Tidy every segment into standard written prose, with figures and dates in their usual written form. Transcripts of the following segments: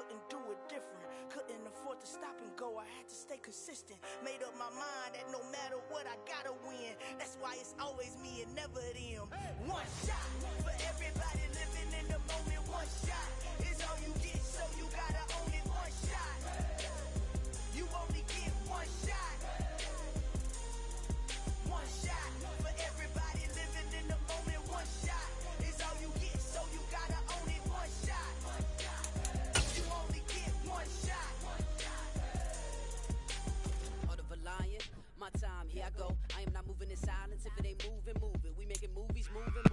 couldn't do it different. Couldn't afford to stop and go, I had to stay consistent. Made up my mind that no matter what, I gotta win. That's why it's always me and never them. One shot for everybody living in the moment. One shot is all you get, so you gotta own it. One shot, you only get one shot. One shot for everybody living in the moment. One shot is all you get, so you gotta own it. One shot, you only get one shot. Heart of a lion, my time, here I go. I am not moving in silence. If it ain't moving, move it. We making movies, moving.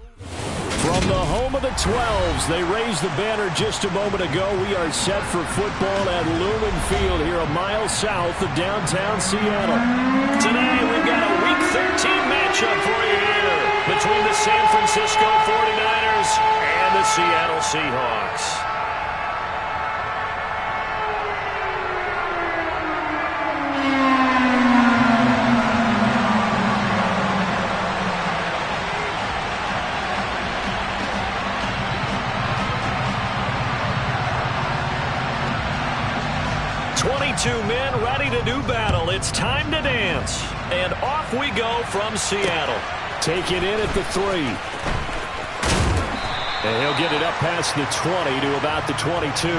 From the home of the 12s, they raised the banner just a moment ago. We are set for football at Lumen Field here a mile south of downtown Seattle. Today, we've got a Week 13 matchup for you here between the San Francisco 49ers and the Seattle Seahawks. Two men ready to do battle. It's time to dance. And off we go from Seattle. Take it in at the 3. And he'll get it up past the 20 to about the 22.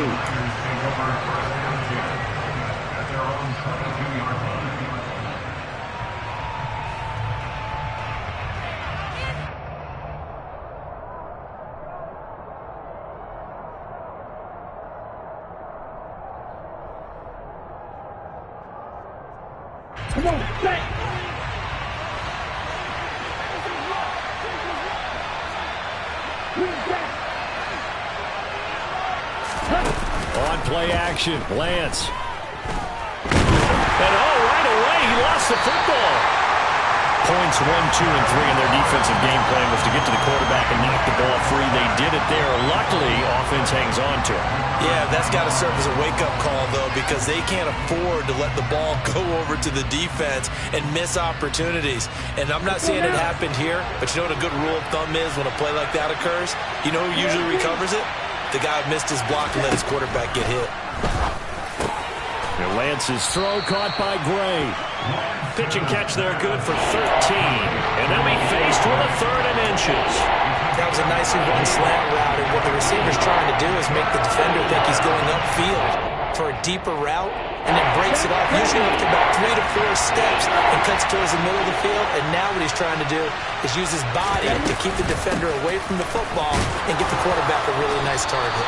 On play action, Lance. And right away, he lost the football. Points 1, 2, and 3 in their defensive game plan was to get to the quarterback and knock the ball free. They did it there. Luckily, offense hangs on to it. Yeah, that's got to serve as a wake-up call, though, because they can't afford to let the ball go over to the defense and miss opportunities. And I'm not saying it happened here, but you know what a good rule of thumb is when a play like that occurs? You know who usually recovers it? The guy who missed his block and let his quarterback get hit. And Lance's throw caught by Gray. Pitch and catch there good for 13. And they'll be faced with a 3rd and inches. That was a nicely run slant route, and what the receiver's trying to do is make the defender think he's going upfield for a deeper route, and then breaks it off, usually after about 3 to 4 steps, and cuts towards the middle of the field. And now what he's trying to do is use his body to keep the defender away from the football and get the quarterback a really nice target.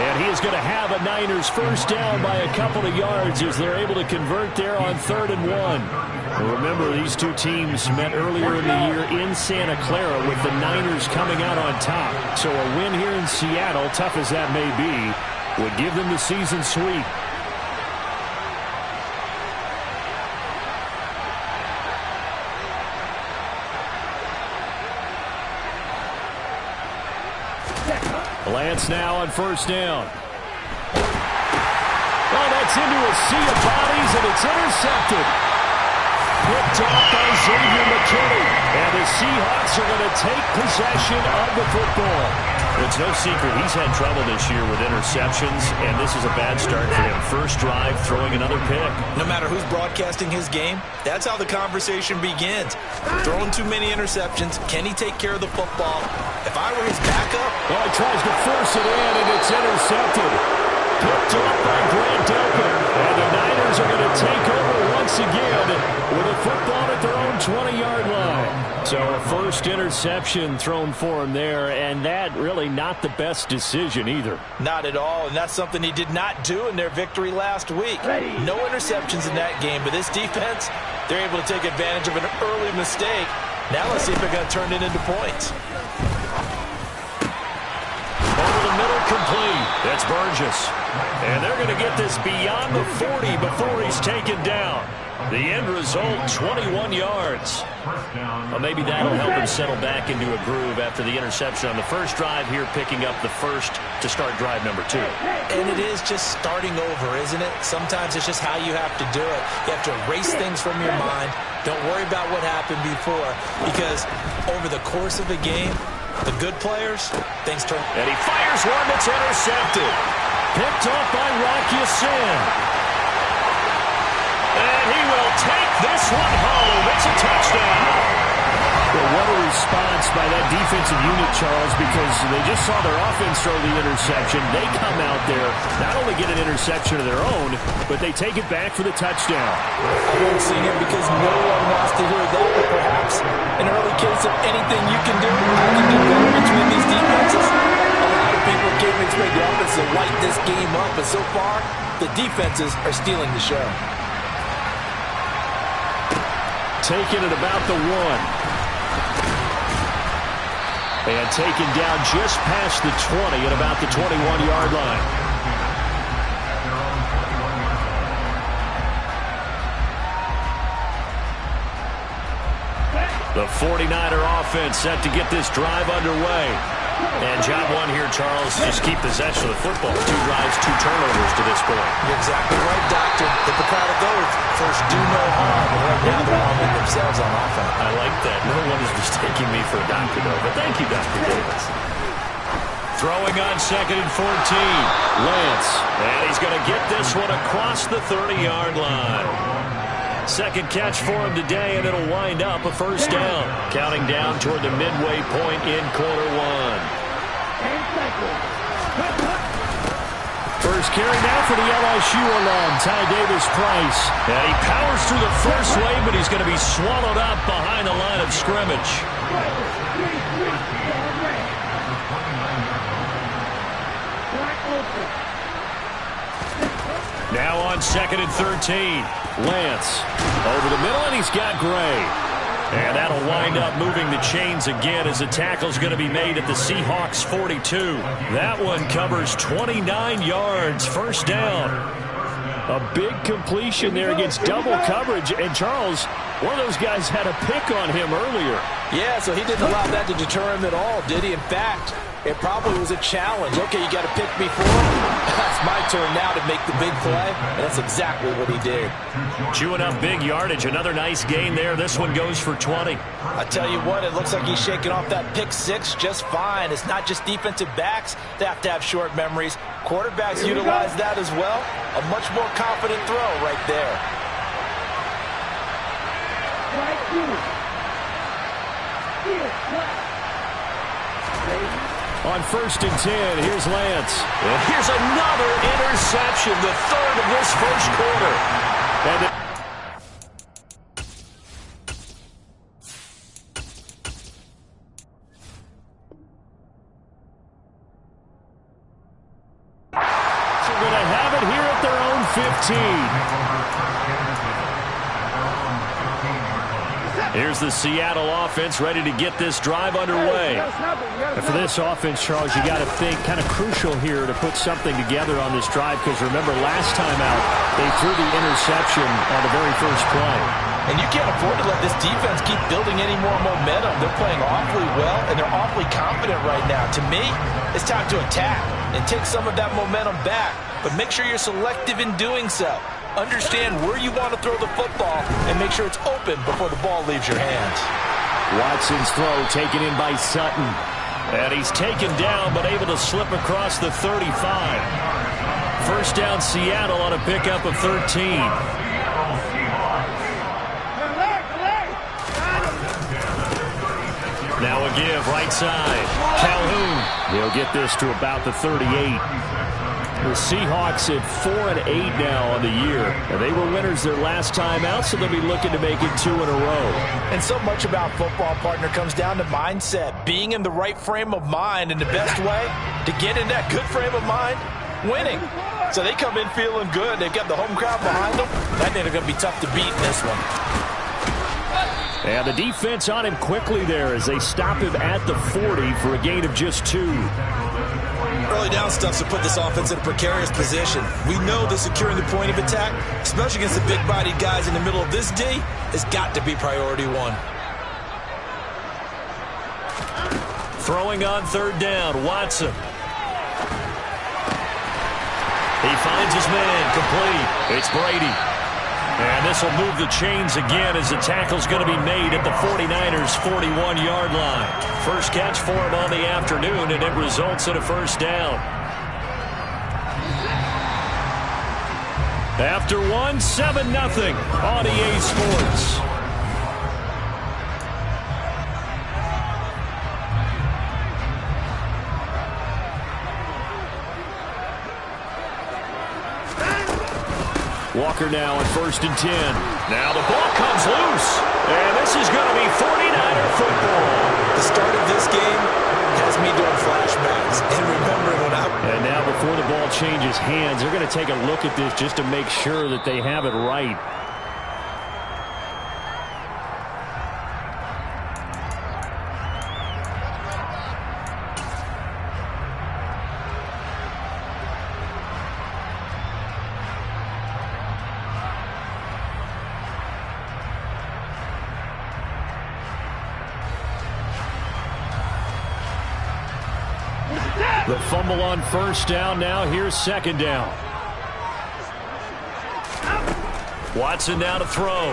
And he is going to have a Niners first down by a couple of yards as they're able to convert there on 3rd and 1. Well, remember, these two teams met earlier in the year in Santa Clara with the Niners coming out on top. So a win here in Seattle, tough as that may be, would give them the season sweep. Lance now on first down. Oh, that's into a sea of bodies, and it's intercepted. Picked off by Xavier McKinney. And the Seahawks are going to take possession of the football. It's no secret he's had trouble this year with interceptions, and this is a bad start for him. First drive, throwing another pick. No matter who's broadcasting his game, that's how the conversation begins. Throwing too many interceptions. Can he take care of the football? If I were his backup... Oh, he tries to force it in, and it's intercepted. Picked up by Grant Delpit. And the Niners are going to take over once again with a football at their own 20-yard line. So a first interception thrown for him there, and that really not the best decision either. Not at all, and that's something he did not do in their victory last week. No interceptions in that game, but this defense, they're able to take advantage of an early mistake. Now let's see if they're going to turn it into points. Over the middle, complete. That's Burgess. And they're going to get this beyond the 40 before he's taken down. The end result, 21 yards. Well, maybe that'll help him settle back into a groove after the interception on the first drive here, picking up the first to start drive number 2. And it is just starting over, isn't it? Sometimes it's just how you have to do it. You have to erase things from your mind. Don't worry about what happened before, because over the course of the game, the good players, things turn. And he fires one that's intercepted. Picked off by Rock Ya-Sin. And he will take this one home. It's a touchdown. Well, what a response by that defensive unit, Charles, because they just saw their offense throw the interception. They come out there, not only get an interception of their own, but they take it back for the touchdown. I won't sing it because no one wants to hear that, but perhaps an early case of anything you can do, I can do better between these defenses. A lot of people came to expect the offense to light this game up, but so far, the defenses are stealing the show. Taking it about the 1. And taken down just past the 20 at about the 21-yard line. The 49er offense set to get this drive underway. And job one here, Charles, just keep possession of the football. 2 drives, 2 turnovers to this point. You're exactly right, Doctor. Hippocratic oath. First, do no harm. And right now, they're arming themselves on offense. I like that. No one is mistaking me for a doctor, though. But thank you, Dr. Davis. Throwing on 2nd and 14. Lance. And he's going to get this one across the 30-yard line. Second catch for him today, and it'll wind up a first down. Counting down toward the midway point in quarter 1. First carry now for the LSU alum, Ty Davis-Price. And he powers through the first wave, but he's going to be swallowed up behind the line of scrimmage. Now on 2nd and 13. Lance over the middle, and he's got Gray. And that'll wind up moving the chains again as the tackle's going to be made at the Seahawks 42. That one covers 29 yards, first down. A big completion there against double coverage. And Charles, one of those guys had a pick on him earlier. Yeah, so he didn't allow that to deter him at all, did he? In fact, it probably was a challenge. Okay, you got to pick me for it. It's my turn now to make the big play, and that's exactly what he did. Chewing up big yardage. Another nice gain there. This one goes for 20. I tell you what, it looks like he's shaking off that pick 6 just fine. It's not just defensive backs that have to have short memories. Quarterbacks utilize that as well. A much more confident throw right there. On 1st and 10, here's Lance. And here's another interception, the 3rd of this first quarter. And so we're going to have it here at their own 15. Here's the Seattle offense ready to get this drive underway. And for this offense, Charles, you got to think kind of crucial here to put something together on this drive, because remember last time out they threw the interception on the very first play. And you can't afford to let this defense keep building any more momentum. They're playing awfully well, and they're awfully confident right now. To me, it's time to attack and take some of that momentum back. But make sure you're selective in doing so. Understand where you want to throw the football and make sure it's open before the ball leaves your hands. Watson's throw taken in by Sutton. And he's taken down but able to slip across the 35. First down Seattle on a pickup of 13. Now a give right side. Calhoun. He'll get this to about the 38. The Seahawks at 4-8 now on the year. And they were winners their last time out, so they'll be looking to make it 2 in a row. And so much about football, partner, comes down to mindset. Being in the right frame of mind, and the best way to get in that good frame of mind, winning. So they come in feeling good. They've got the home crowd behind them. That they're going to be tough to beat in this one. And the defense on him quickly there as they stop him at the 40 for a gain of just 2. Early down stuffs to put this offense in a precarious position. We know that securing the point of attack, especially against the big-bodied guys in the middle of this D, has got to be priority 1. Throwing on 3rd down, Watson. He finds his man, complete. It's Brady. And this will move the chains again as the tackle's going to be made at the 49ers' 41-yard line. First catch for him on the afternoon, and it results in a first down. After one, 7-0 on EA Sports. Walker now on 1st and 10. Now the ball comes loose. And this is going to be 49er football. The start of this game has me doing flashbacks and remembering when And now before the ball changes hands, they're going to take a look at this just to make sure that they have it right. The fumble on 1st down. Now here's 2nd down. Watson now to throw.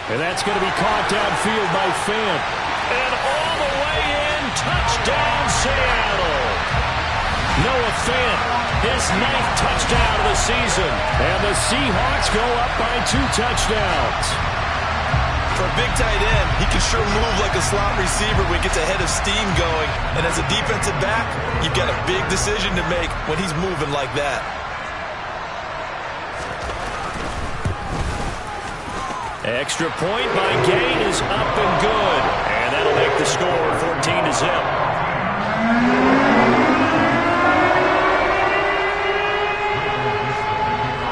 And that's going to be caught downfield by Fant. And all the way in, touchdown Seattle. Noah Fant, his 9th touchdown of the season. And the Seahawks go up by 2 touchdowns. For a big tight end, he can sure move like a slot receiver when he gets a head of steam going. And as a defensive back, you've got a big decision to make when he's moving like that. Extra point by Gay is up and good. And that'll make the score 14-0.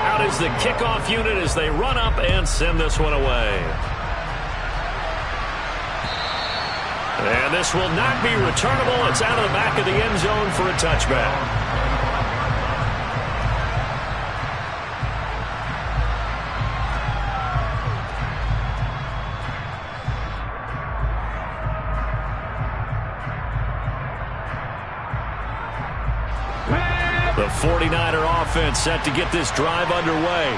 Out is the kickoff unit as they run up and send this one away. And this will not be returnable. It's out of the back of the end zone for a touchback. The 49er offense set to get this drive underway.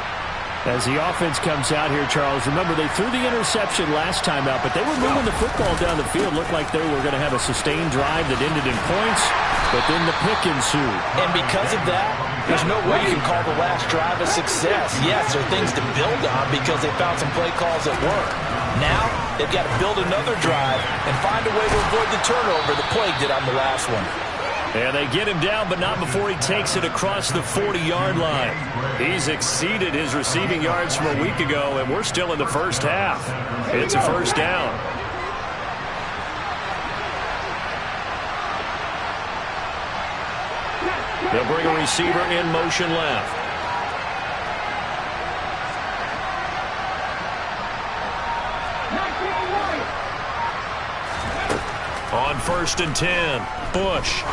As the offense comes out here, Charles, remember they threw the interception last time out, but they were moving the football down the field. Looked like they were going to have a sustained drive that ended in points, but then the pick ensued. And because of that, there's no way you can call the last drive a success. Yes, there are things to build on because they found some play calls that work. Now, they've got to build another drive and find a way to avoid the turnover the Plague did on the last one. And they get him down, but not before he takes it across the 40-yard line. He's exceeded his receiving yards from a week ago, and we're still in the first half. It's a 1st down. They'll bring a receiver in motion left. On 1st and 10, Bush.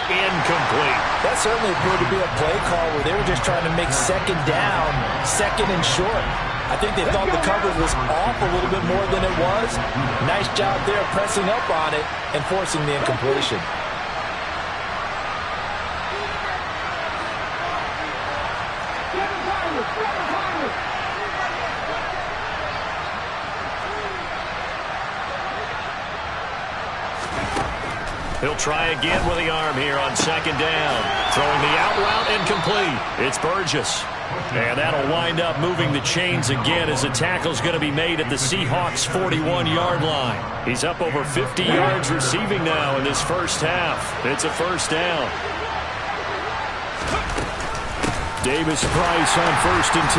Incomplete. That certainly appeared to be a play call where they were just trying to make 2nd down, 2nd and short. I think they thought the coverage was off a little bit more than it was. Nice job there pressing up on it and forcing the incompletion. He'll try again with the arm here on 2nd down. Throwing the out route incomplete. It's Burgess. And that'll wind up moving the chains again as the tackle's going to be made at the Seahawks' 41-yard line. He's up over 50 yards receiving now in this first half. It's a 1st down. Davis Price on 1st and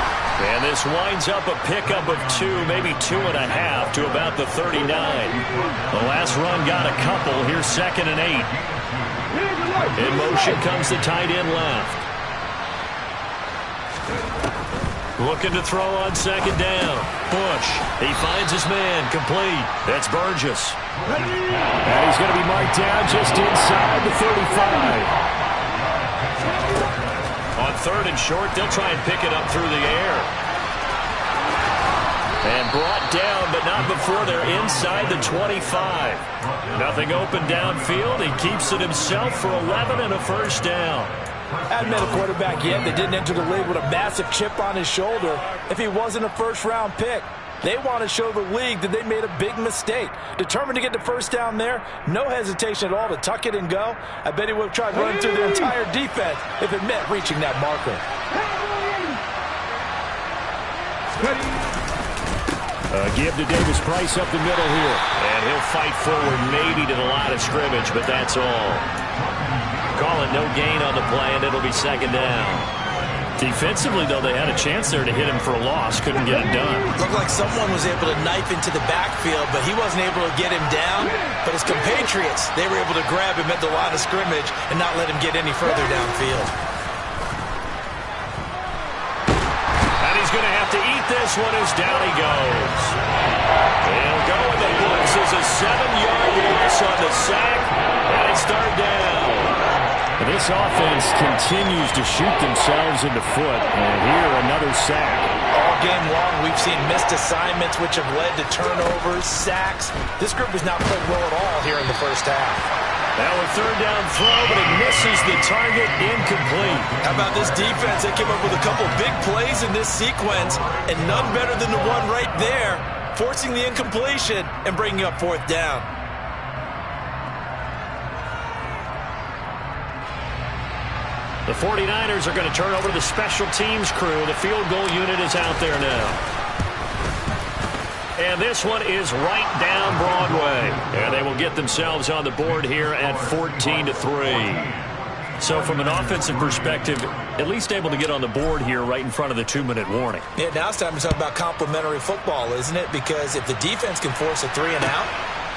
10. And this winds up a pickup of 2, maybe 2.5 to about the 39. The last run got a couple. Here's 2nd and 8. In motion comes the tight end left. Looking to throw on 2nd down. Bush. He finds his man. Complete. That's Burgess. And he's going to be marked down just inside the 35. On 3rd and short, they'll try and pick it up through the air. And brought down, but not before they're inside the 25. Nothing open downfield. He keeps it himself for 11 and a 1st down. Hadn't met a quarterback yet that didn't enter the league with a massive chip on his shoulder if he wasn't a 1st-round pick. They want to show the league that they made a big mistake. Determined to get the first down there. No hesitation at all to tuck it and go. I bet he would have tried running through their entire defense if it meant reaching that marker. Give to Davis Price up the middle here. And he'll fight forward maybe to the line of scrimmage, but that's all. Call it no gain on the play, and it'll be second down. Defensively, though, they had a chance there to hit him for a loss. Couldn't get it done. Looked like someone was able to knife into the backfield, but he wasn't able to get him down. But his compatriots, they were able to grab him at the line of scrimmage and not let him get any further downfield. And he's going to have to eat this one as down he goes. He'll go with the blitz as a 7-yard loss on the sack, and it's third down. This offense continues to shoot themselves in the foot, and here another sack. All game long, we've seen missed assignments, which have led to turnovers, sacks. This group has not played well at all here in the first half. Now a third down throw, but it misses the target, incomplete. How about this defense? They came up with a couple big plays in this sequence, and none better than the one right there, forcing the incompletion and bringing up fourth down. The 49ers are going to turn over to the special teams crew. The field goal unit is out there now. And this one is right down Broadway. And they will get themselves on the board here at 14-3. So from an offensive perspective, at least able to get on the board here right in front of the 2-minute warning. Yeah, now it's time to talk about complementary football, isn't it? Because if the defense can force a 3-and-out,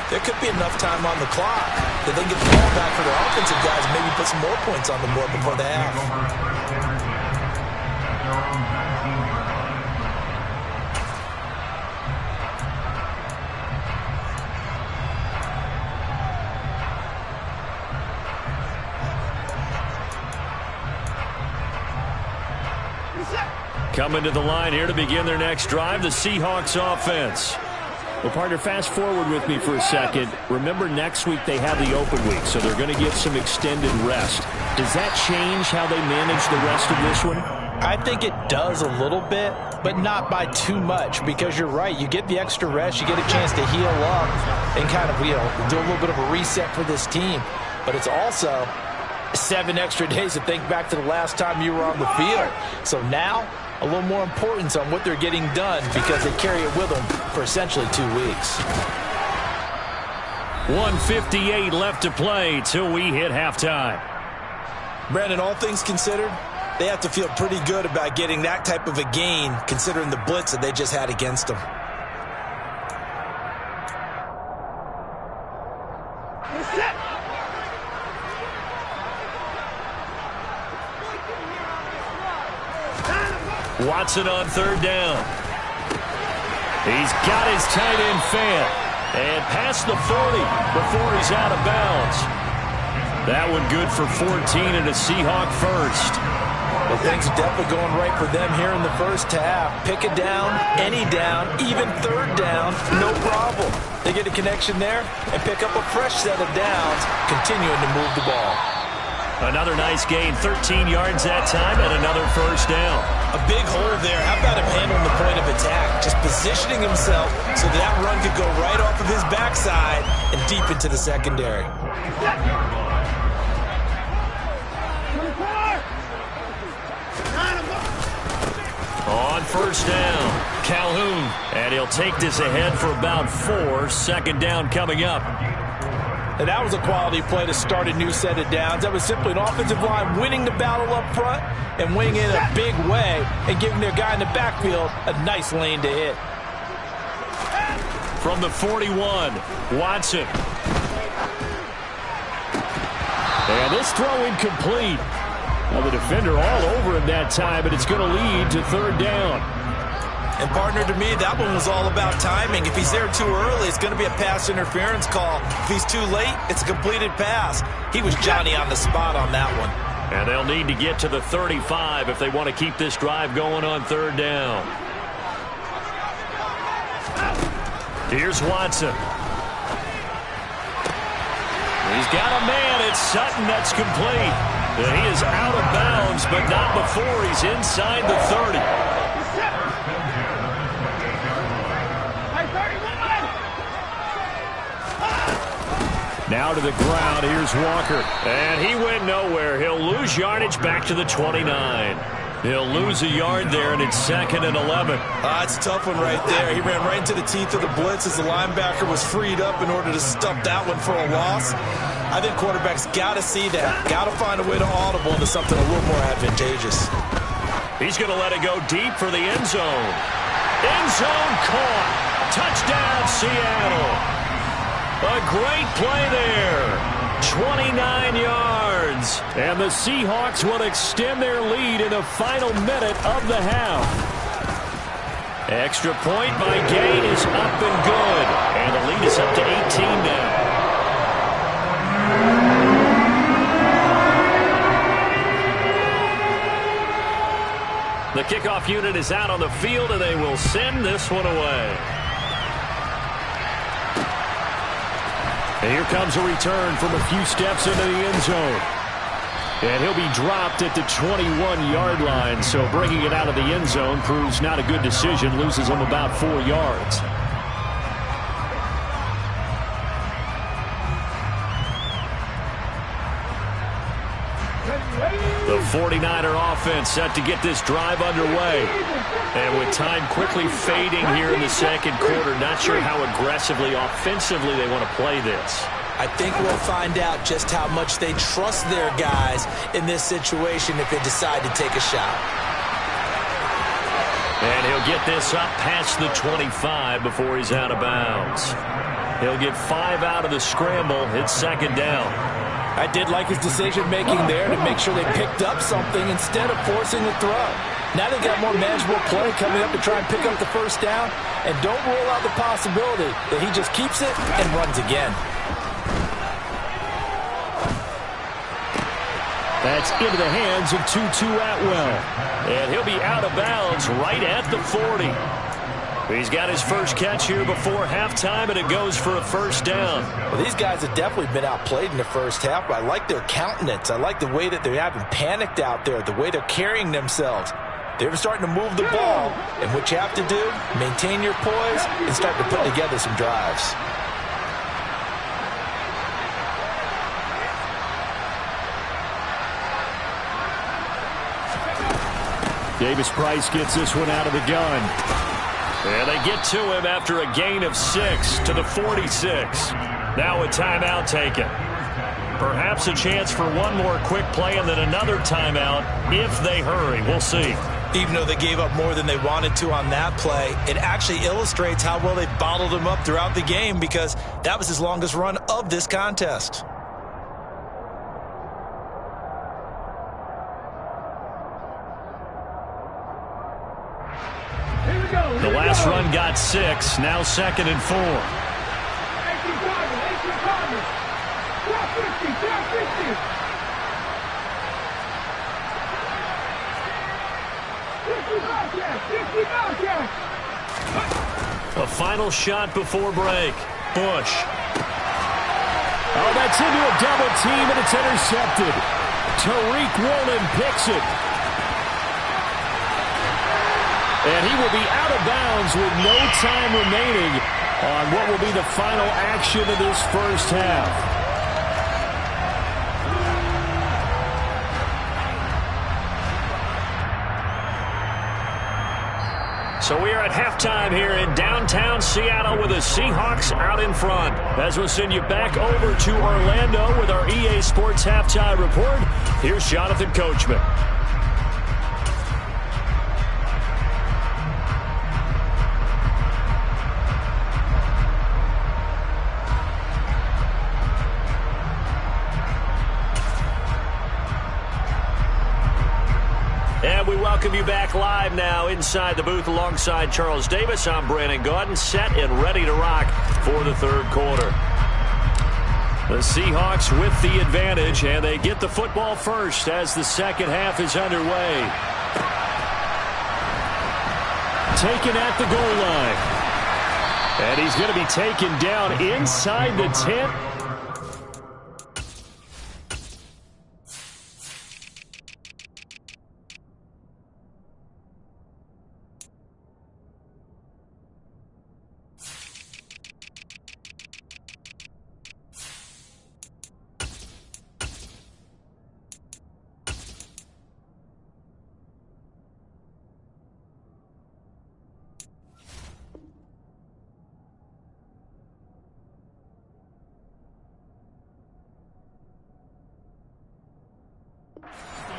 there could be enough time on the clock that they can get the ball back for their offensive guys and maybe put some more points on the board before the half. Coming to the line here to begin their next drive, the Seahawks offense. Well, partner, fast forward with me for a second. Remember, next week they have the open week, so they're going to get some extended rest. Does that change how they manage the rest of this one? I think it does a little bit, but not by too much, because you're right. You get the extra rest, you get a chance to heal up and kind of, do a little bit of a reset for this team. But it's also 7 extra days to think back to the last time you were on the field. So now, a little more importance on what they're getting done because they carry it with them for essentially 2 weeks. 1:58 left to play till we hit halftime. Brandon, all things considered, they have to feel pretty good about getting that type of a gain considering the blitz that they just had against them. Watson on third down. He's got his tight end Fant. And past the 40 before he's out of bounds. That one good for 14 and a Seahawk first. Well, things are definitely going right for them here in the first half. Pick a down, any down, even third down, no problem. They get a connection there and pick up a fresh set of downs, continuing to move the ball. Another nice gain, 13 yards that time, and another first down. A big hole there. How about him handling the point of attack? Just positioning himself so that run could go right off of his backside and deep into the secondary. On first down, Calhoun. And he'll take this ahead for about 4. Second down coming up. And that was a quality play to start a new set of downs. That was simply an offensive line winning the battle up front and winning it in a big way and giving their guy in the backfield a nice lane to hit. From the 41, Watson. And this throw incomplete. Well, the defender all over him that time, but it's going to lead to third down. And, partner, to me, that one was all about timing. If he's there too early, it's going to be a pass interference call. If he's too late, it's a completed pass. He was Johnny on the spot on that one. And they'll need to get to the 35 if they want to keep this drive going on third down. Here's Watson. He's got a man. It's Sutton that's complete. And he is out of bounds, but not before he's inside the 30. Now to the ground. Here's Walker. And he went nowhere. He'll lose yardage back to the 29. He'll lose a yard there, and it's 2nd and 11. It's a tough one right there. He ran right into the teeth of the blitz as the linebacker was freed up in order to stuff that one for a loss. I think quarterbacks got to see that. Got to find a way to audible into something a little more advantageous. He's going to let it go deep for the end zone. End zone caught. Touchdown, Seattle. A great play there. 29 yards. And the Seahawks will extend their lead in the final minute of the half. Extra point by Gain is up and good. And the lead is up to 18 now. The kickoff unit is out on the field, and they will send this one away. And here comes a return from a few steps into the end zone. And he'll be dropped at the 21-yard line, so bringing it out of the end zone proves not a good decision, loses him about 4 yards. The 49er offense set to get this drive underway. And with time quickly fading here in the second quarter, not sure how aggressively, offensively they want to play this. I think we'll find out just how much they trust their guys in this situation if they decide to take a shot. And he'll get this up past the 25 before he's out of bounds. He'll get 5 out of the scramble. It's 2nd down. I did like his decision-making there to make sure they picked up something instead of forcing the throw. Now they got more manageable play coming up to try and pick up the first down, and don't rule out the possibility that he just keeps it and runs again. That's into the hands of Tutu Atwell. And he'll be out of bounds right at the 40. He's got his first catch here before halftime, and it goes for a first down. Well, these guys have definitely been outplayed in the first half, but I like their countenance. I like the way that they haven't panicked out there, the way they're carrying themselves. They're starting to move the ball, and what you have to do, maintain your poise and start to put together some drives. Davis-Price gets this one out of the gun. And they get to him after a gain of 6 to the 46. Now a timeout taken. Perhaps a chance for one more quick play and then another timeout if they hurry. We'll see. Even though they gave up more than they wanted to on that play, it actually illustrates how well they bottled him up throughout the game because that was his longest run of this contest. The last run got 6, now 2nd and 4. A final shot before break. Bush. Oh, that's into a double team, and it's intercepted. Tariq Woolen picks it. And he will be out of bounds with no time remaining on what will be the final action of this first half. So we are at halftime here in downtown Seattle with the Seahawks out in front. As we'll send you back over to Orlando with our EA Sports Halftime Report, here's Jonathan Coachman. And we welcome you back live now inside the booth alongside Charles Davis. I'm Brandon Gaudin, set and ready to rock for the third quarter. The Seahawks with the advantage, and they get the football first as the second half is underway. Taken at the goal line. And he's going to be taken down inside the 10.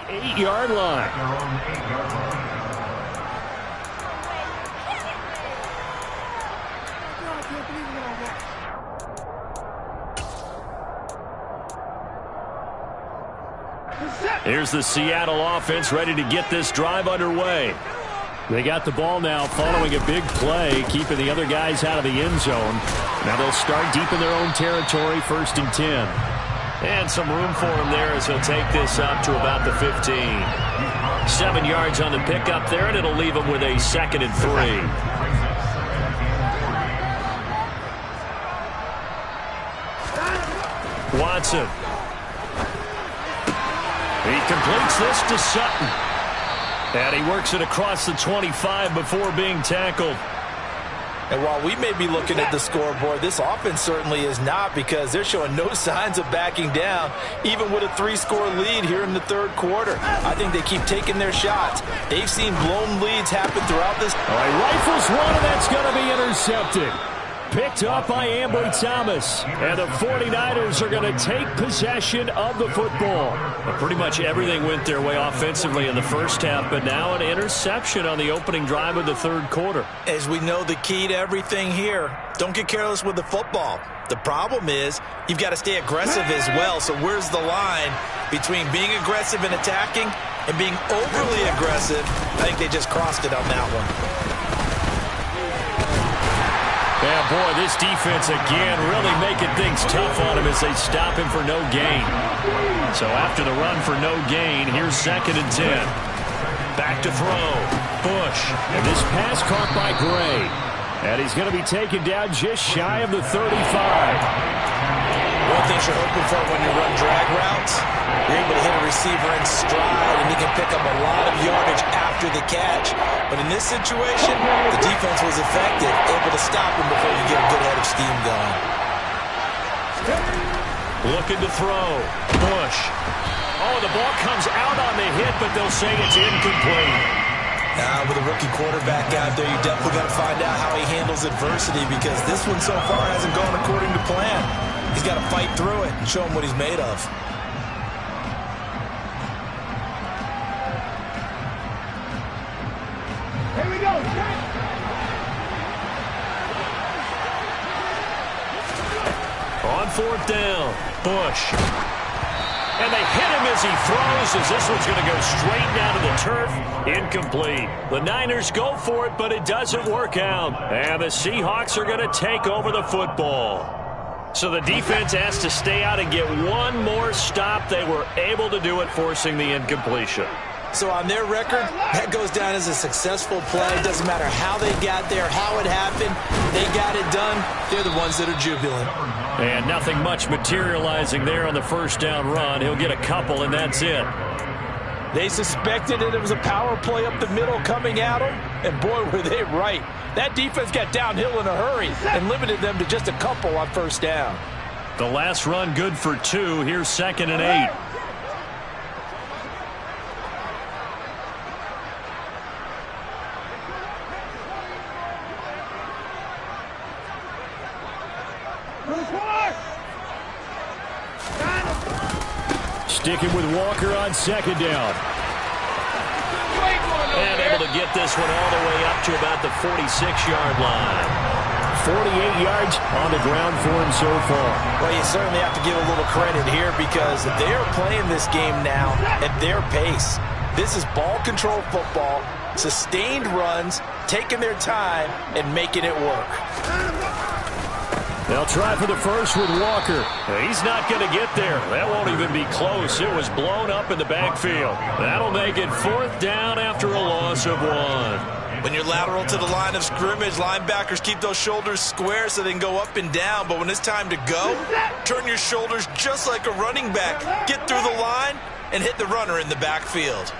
8-yard line. Here's the Seattle offense ready to get this drive underway. They got the ball now following a big play, keeping the other guys out of the end zone. Now they'll start deep in their own territory, 1st and 10. And some room for him there as he'll take this up to about the 15. 7 yards on the pickup there, and it'll leave him with a 2nd and 3. Watson. He completes this to Sutton. And he works it across the 25 before being tackled. And while we may be looking at the scoreboard, this offense certainly is not, because they're showing no signs of backing down, even with a 3-score lead here in the 3rd quarter. I think they keep taking their shots. They've seen blown leads happen throughout this. All right, rifles one, and that's going to be intercepted. Picked up by Ambry Thomas. And the 49ers are going to take possession of the football. Well, pretty much everything went their way offensively in the first half, but now an interception on the opening drive of the 3rd quarter. As we know, the key to everything here, don't get careless with the football. The problem is you've got to stay aggressive as well. So where's the line between being aggressive and attacking and being overly aggressive? I think they just crossed it on that one. Yeah, boy, this defense again really making things tough on him as they stop him for no gain. So after the run for no gain, here's 2nd and 10. Back to throw. Bush. And this pass caught by Gray. And he's going to be taken down just shy of the 35. One thing you're hoping for when you run drag routes, you're able to hit a receiver in stride, and you can pick up a lot of yardage after the catch. But in this situation, the defense was effective, able to stop him before you get a good head of steam going. Looking to throw. Bush. Oh, the ball comes out on the hit, but they'll say it's incomplete. Now, with a rookie quarterback out there, you definitely got to find out how he handles adversity, because this one so far hasn't gone according to plan. He's got to fight through it and show him what he's made of. Here we go. On 4th down, Bush. And they hit him as he throws, as this one's going to go straight down to the turf. Incomplete. The Niners go for it, but it doesn't work out. And the Seahawks are going to take over the football. So the defense has to stay out and get one more stop. They were able to do it, forcing the incompletion. So on their record, that goes down as a successful play. It doesn't matter how they got there, how it happened. They got it done. They're the ones that are jubilant. And nothing much materializing there on the 1st down run. He'll get a couple, and that's it. They suspected it was a power play up the middle coming at them, and boy, were they right. That defense got downhill in a hurry and limited them to just a couple on 1st down. The last run good for 2. Here's 2nd and 8. Sticking with Walker on 2nd down. And able to get this one all the way up to about the 46-yard line. 48 yards on the ground for him so far. Well, you certainly have to give a little credit here, because they're playing this game now at their pace. This is ball control football, sustained runs, taking their time, and making it work. They'll try for the first with Walker. He's not going to get there. That won't even be close. It was blown up in the backfield. That'll make it 4th down after a loss of 1. When you're lateral to the line of scrimmage, linebackers keep those shoulders square so they can go up and down. But when it's time to go, turn your shoulders just like a running back. Get through the line and hit the runner in the backfield.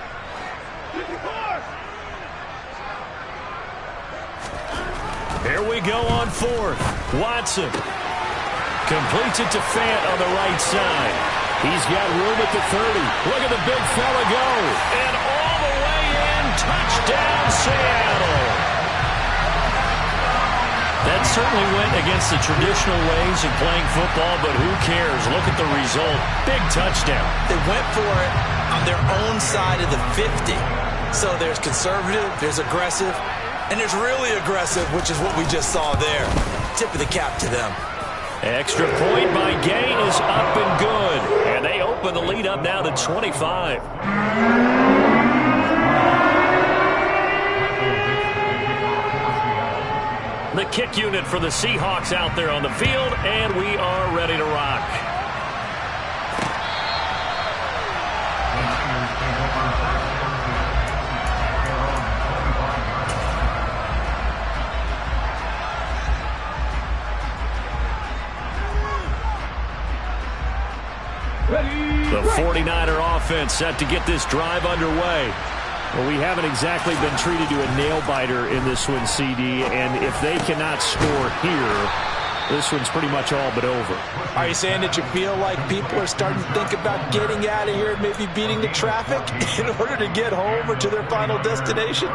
Here we go on 4th. Watson completes it to Fant on the right side. He's got room at the 30. Look at the big fella go. And all the way in. Touchdown, Seattle. That certainly went against the traditional ways of playing football, but who cares? Look at the result. Big touchdown. They went for it on their own side of the 50. So there's conservative, there's aggressive, and there's really aggressive, which is what we just saw there. Tip of the cap to them. Extra point by Gain is up and good. And they open the lead up now to 25. The kick unit for the Seahawks out there on the field, and we are ready to rock. The 49er offense set to get this drive underway. Well, we haven't exactly been treated to a nail-biter in this one, CD, and if they cannot score here, this one's pretty much all but over. Are you saying that you feel like people are starting to think about getting out of here and maybe beating the traffic in order to get home or to their final destination?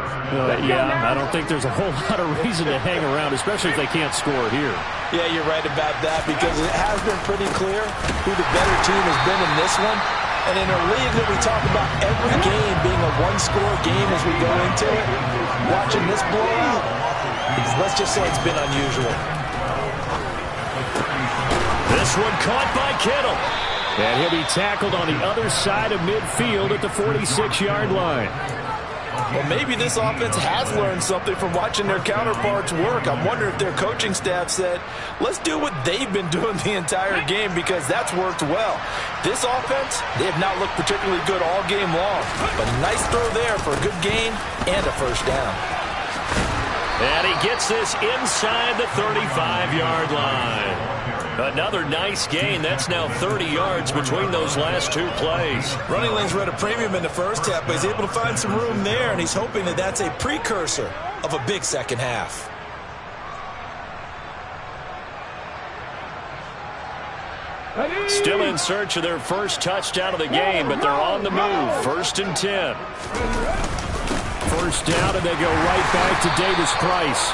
Yeah, I don't think there's a whole lot of reason to hang around, especially if they can't score here. Yeah, you're right about that, because it has been pretty clear who the better team has been in this one. And in a league that we talk about every game being a one-score game as we go into it, watching this blowout, let's just say it's been unusual. This one caught by Kittle. And he'll be tackled on the other side of midfield at the 46-yard line. Well, maybe this offense has learned something from watching their counterparts work. I'm wondering if their coaching staff said, let's do what they've been doing the entire game, because that's worked well. This offense, they have not looked particularly good all game long. But a nice throw there for a good gain and a first down. And he gets this inside the 35-yard line. Another nice gain. That's now 30 yards between those last two plays. Running lanes were at a premium in the first half, but he's able to find some room there, and he's hoping that that's a precursor of a big second half. Still in search of their first touchdown of the game, but they're on the move. 1st and 10. First down, and they go right back to Davis Price.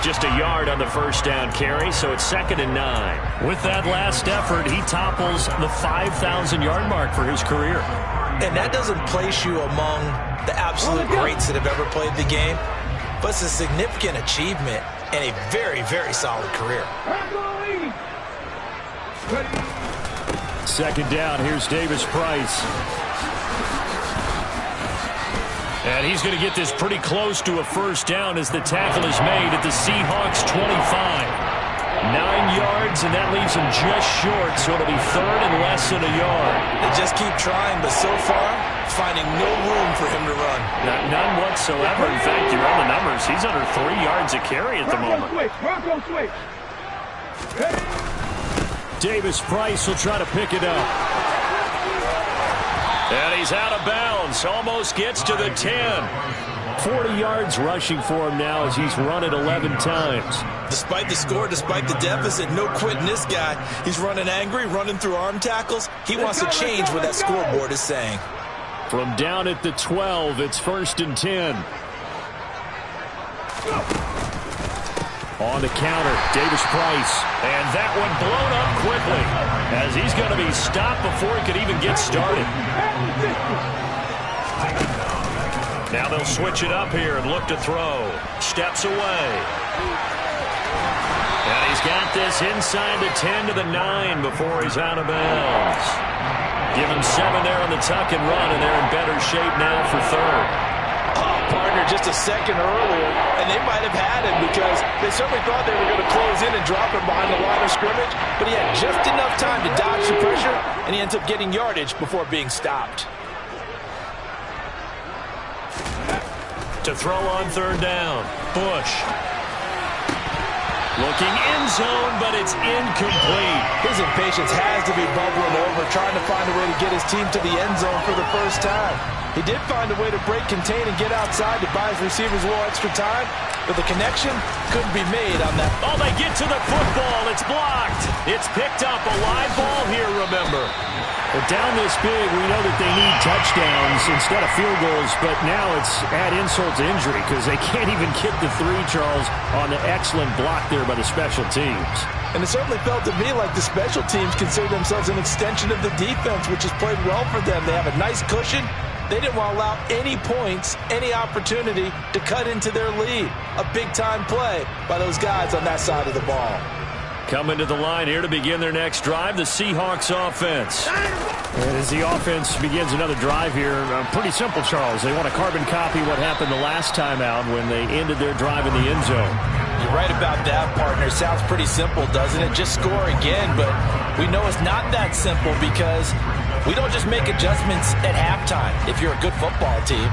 Just a yard on the first down carry, so it's 2nd and 9. With that last effort, he topples the 5,000-yard mark for his career. And that doesn't place you among the absolute greats that have ever played the game, but it's a significant achievement and a very, very solid career. 2nd down, here's Davis Price. And he's going to get this pretty close to a first down as the tackle is made at the Seahawks 25. 9 yards, and that leaves him just short, so it'll be 3rd and less than a yard. They just keep trying, but so far, finding no room for him to run. None whatsoever. In fact, you run the numbers. He's under 3 yards a carry at the moment. Davis Price will try to pick it up. And he's out of bounds. Almost gets to the 10. 40 yards rushing for him now as he's run it 11 times. Despite the score, despite the deficit, no quitting this guy. He's running angry, running through arm tackles. He wants to change what that scoreboard is saying. From down at the 12, it's 1st and 10. On the counter, Davis Price. And that one blown up quickly as he's going to be stopped before he could even get started. Now they'll switch it up here and look to throw. Steps away. And he's got this inside the 10 to the 9 before he's out of bounds. Give him 7 there on the tuck and run, and they're in better shape now for 3rd. Partner just a second earlier, and they might have had him because they certainly thought they were going to close in and drop him behind the line of scrimmage, but he had just enough time to dodge the pressure, and he ends up getting yardage before being stopped. To throw on 3rd down, Bush. Looking end zone, but it's incomplete. His impatience has to be bubbling over, trying to find a way to get his team to the end zone for the first time. He did find a way to break, contain, and get outside to buy his receivers a little extra time, but the connection couldn't be made on that. Oh, they get to the football. It's blocked. It's picked up. A live ball here, remember. Well, down this big, we know that they need touchdowns instead of field goals, but now it's add insult to injury because they can't even get the 3, Charles, on the excellent block there by the special teams. And it certainly felt to me like the special teams consider themselves an extension of the defense, which has played well for them. They have a nice cushion. They didn't want to allow any points, any opportunity to cut into their lead. A big-time play by those guys on that side of the ball. Coming to the line here to begin their next drive, the Seahawks offense. And as the offense begins another drive here, pretty simple, Charles. They want to carbon copy what happened the last time out when they ended their drive in the end zone. You're right about that, partner. Sounds pretty simple, doesn't it? Just score again, but we know it's not that simple because we don't just make adjustments at halftime if you're a good football team.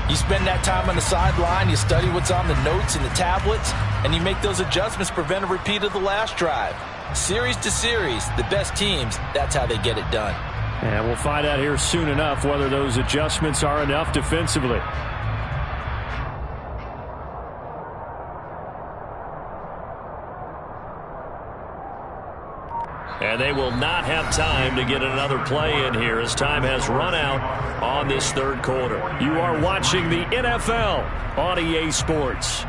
You spend that time on the sideline, you study what's on the notes and the tablets, and you make those adjustments, prevent a repeat of the last drive. Series to series, the best teams, that's how they get it done. And we'll find out here soon enough whether those adjustments are enough defensively. And they will not have time to get another play in here as time has run out on this third quarter. You are watching the NFL on EA Sports.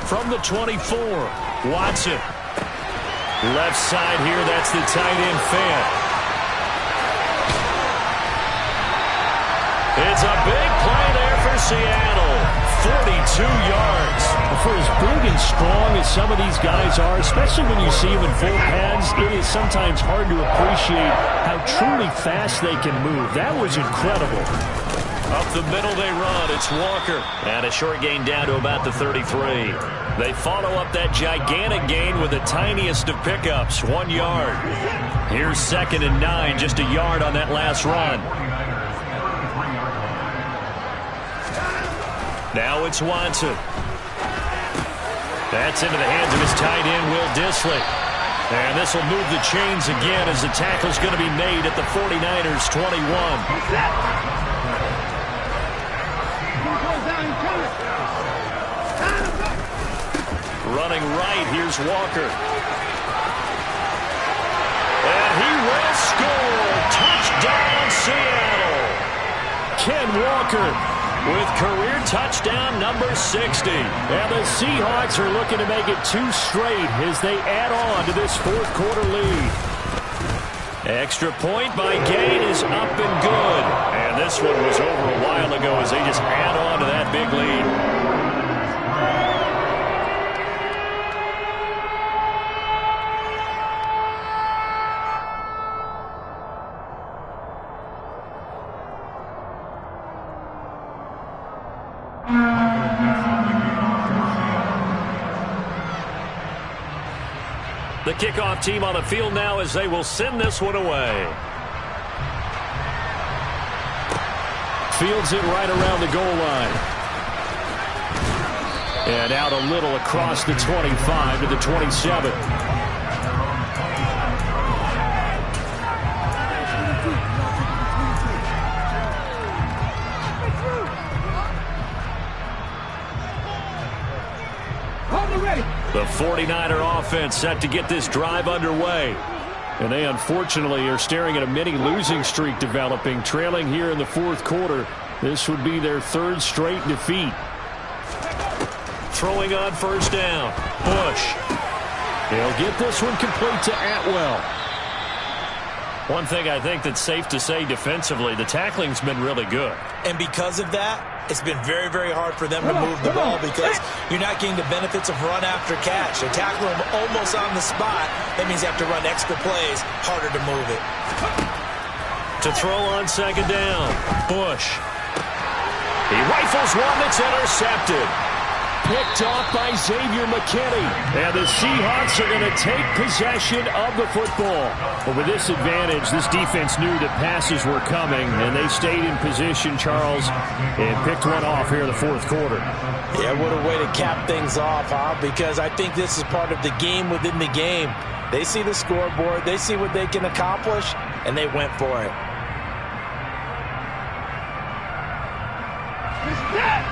From the 24, Watson. Left side here, that's the tight end Fant. It's a big play there for Seattle. 42 yards. For as big and strong as some of these guys are, especially when you see them in full pads, it is sometimes hard to appreciate how truly fast they can move. That was incredible. Up the middle they run. It's Walker. And a short gain down to about the 33. They follow up that gigantic gain with the tiniest of pickups, 1 yard. Here's 2nd and 9, just a yard on that last run. Now it's Watson. That's into the hands of his tight end, Will Dissly. And this will move the chains again as the tackle's going to be made at the 49ers' 21. Running right, here's Walker. And he will score. Touchdown, Seattle. Ken Walker with career touchdown number 60. And the Seahawks are looking to make it 2 straight as they add on to this fourth quarter lead. Extra point by Gain is up and good. And this one was over a while ago as they just add on to that big lead. The kickoff team on the field now as they will send this one away. Fields it right around the goal line. And out a little across the 25 to the 27. The 49er offense set to get this drive underway. And they unfortunately are staring at a mini losing streak developing, trailing here in the fourth quarter. This would be their 3rd straight defeat. Throwing on first down. Bush. They'll get this one complete to Atwell. One thing I think that's safe to say defensively, the tackling's been really good. And because of that, it's been very, very hard for them to move the ball because you're not getting the benefits of run after catch. They tackle them almost on the spot. That means they have to run extra plays, harder to move it. To throw on second down, Bush. He rifles one that's intercepted. Picked off by Xavier McKinney. And the Seahawks are going to take possession of the football. But with this advantage, this defense knew that passes were coming, and they stayed in position, Charles, and picked one off here in the fourth quarter. Yeah, what a way to cap things off, huh? Because I think this is part of the game within the game. They see the scoreboard, they see what they can accomplish, and they went for it.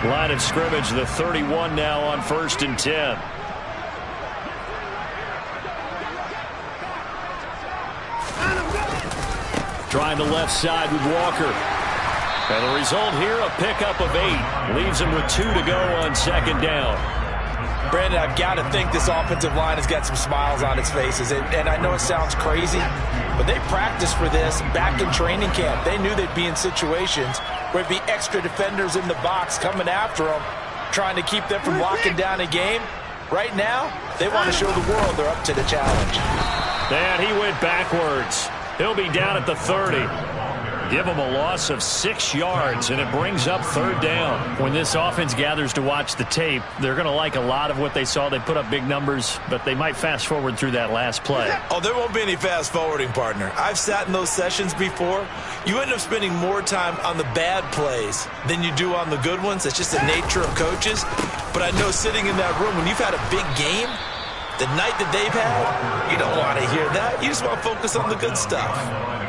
Line of scrimmage, the 31 now on 1st and 10. Trying the left side with Walker. And the result here, a pickup of 8. Leaves him with 2 to go on 2nd down. Brandon, I've got to think this offensive line has got some smiles on its faces. And I know it sounds crazy, but they practiced for this back in training camp. They knew they'd be in situations where it'd be extra defenders in the box coming after them, trying to keep them from locking down a game. Right now, they want to show the world they're up to the challenge. And he went backwards. He'll be down at the 30. Give them a loss of 6 yards, and it brings up 3rd down. When this offense gathers to watch the tape, they're going to like a lot of what they saw. They put up big numbers, but they might fast forward through that last play. Oh, there won't be any fast forwarding, partner. I've sat in those sessions before. You end up spending more time on the bad plays than you do on the good ones. It's just the nature of coaches. But I know sitting in that room, when you've had a big game, the night that they've had, you don't want to hear that. You just want to focus on the good stuff.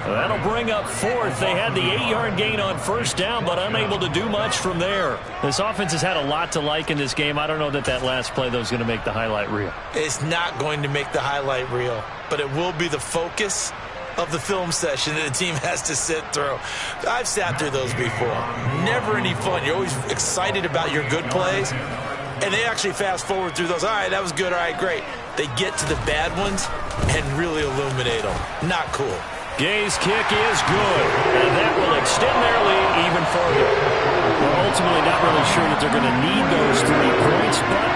That'll bring up 4th. They had the 8-yard gain on 1st down, but unable to do much from there. This offense has had a lot to like in this game. I don't know that last play, though, is going to make the highlight reel. It's not going to make the highlight reel, but it will be the focus of the film session that the team has to sit through. I've sat through those before. Never any fun. You're always excited about your good plays, and they actually fast forward through those. All right, that was good. All right, great. They get to the bad ones and really illuminate them. Not cool. Gay's kick is good, and that will extend their lead even further. We're ultimately not really sure that they're going to need those 3 points, but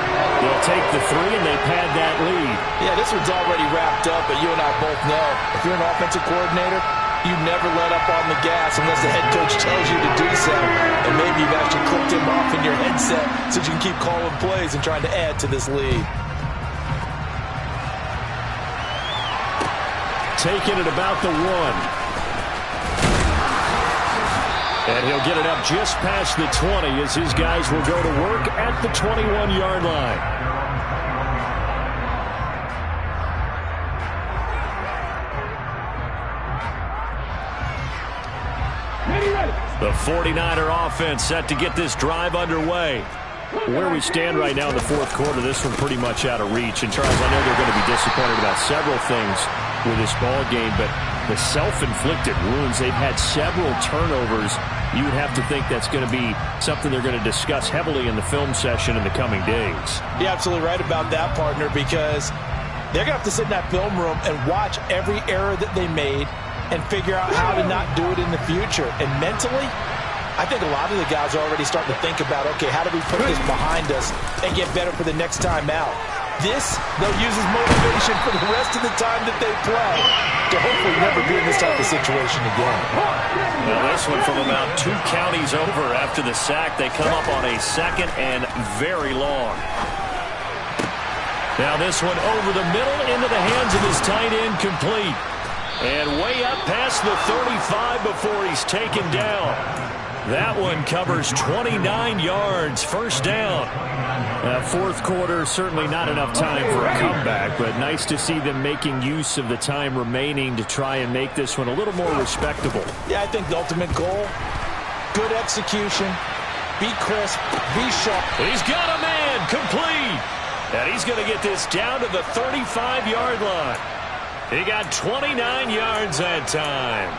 they'll take the 3 and they pad that lead. Yeah, this one's already wrapped up, but you and I both know if you're an offensive coordinator, you never let up on the gas unless the head coach tells you to do so. And maybe you've actually clicked him off in your headset so you can keep calling plays and trying to add to this lead. Taking it about the 1. And he'll get it up just past the 20 as his guys will go to work at the 21-yard line. The 49er offense set to get this drive underway. Where we stand right now in the 4th quarter, this one pretty much out of reach. And, Charles, I know they're going to be disappointed about several things with this ball game, but the self-inflicted wounds, they've had several turnovers. You would have to think that's going to be something they're going to discuss heavily in the film session in the coming days. You're absolutely right about that, partner, because they're going to have to sit in that film room and watch every error that they made and figure out how to not do it in the future. And mentally, I think a lot of the guys are already starting to think about, okay, how do we put this behind us and get better for the next time out? This, they'll use as motivation for the rest of the time that they play to hopefully never be in this type of situation again. Well, this one from about 2 counties over after the sack. They come up on a 2nd and very long. Now this one over the middle into the hands of his tight end, complete. And way up past the 35 before he's taken down. That one covers 29 yards, 1st down. 4th quarter, certainly not enough time for a comeback, but nice to see them making use of the time remaining to try and make this one a little more respectable. Yeah, I think the ultimate goal, good execution, be crisp, be sharp. He's got a man, complete. And he's going to get this down to the 35-yard line. He got 29 yards that time.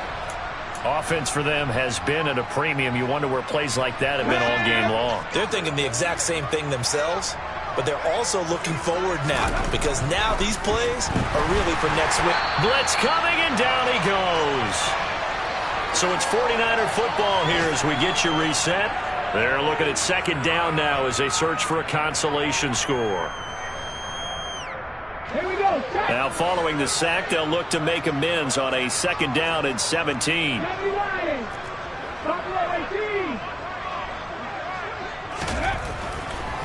Offense for them has been at a premium. You wonder where plays like that have been all game long. They're thinking the exact same thing themselves, but they're also looking forward now because now these plays are really for next week. Blitz coming, and down he goes. So it's 49er football here as we get you reset. They're looking at 2nd down now as they search for a consolation score. Here we go. Now following the sack, they'll look to make amends on a 2nd down and 17.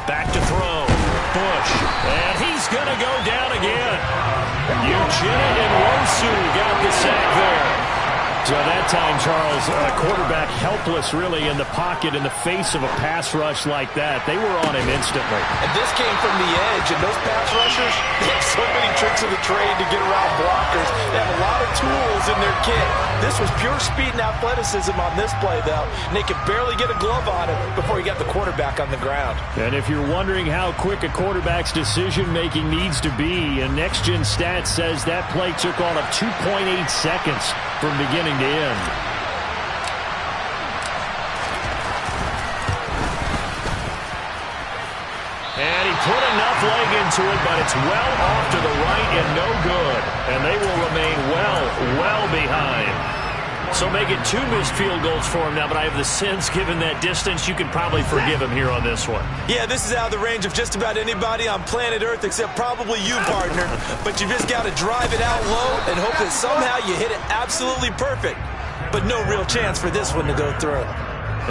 Back to throw. Bush. And he's going to go down again. Uchenna and Nwosu got the sack there. So that time, Charles, quarterback helpless really in the pocket in the face of a pass rush like that. They were on him instantly. And this came from the edge, and those pass rushers, they have so many tricks of the trade to get around blockers. They have a lot of tools in their kit. This was pure speed and athleticism on this play, though, and they could barely get a glove on it before he got the quarterback on the ground. And if you're wondering how quick a quarterback's decision-making needs to be, and Next Gen Stats says that play took all of 2.8 seconds from beginning to end. And he put enough leg into it, but it's well off to the right and no good. And they will remain well behind. So making 2 missed field goals for him now, but I have the sense, given that distance, you can probably forgive him here on this one. Yeah, this is out of the range of just about anybody on planet Earth except probably you, partner. But you just got to drive it out low and hope that somehow you hit it absolutely perfect. But no real chance for this one to go through.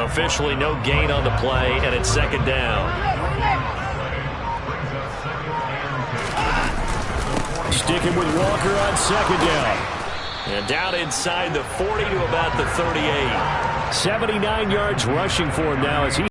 Officially no gain on the play, and it's second down. Sticking with Walker on second down. And down inside the 40 to about the 38. 79 yards rushing for him now as he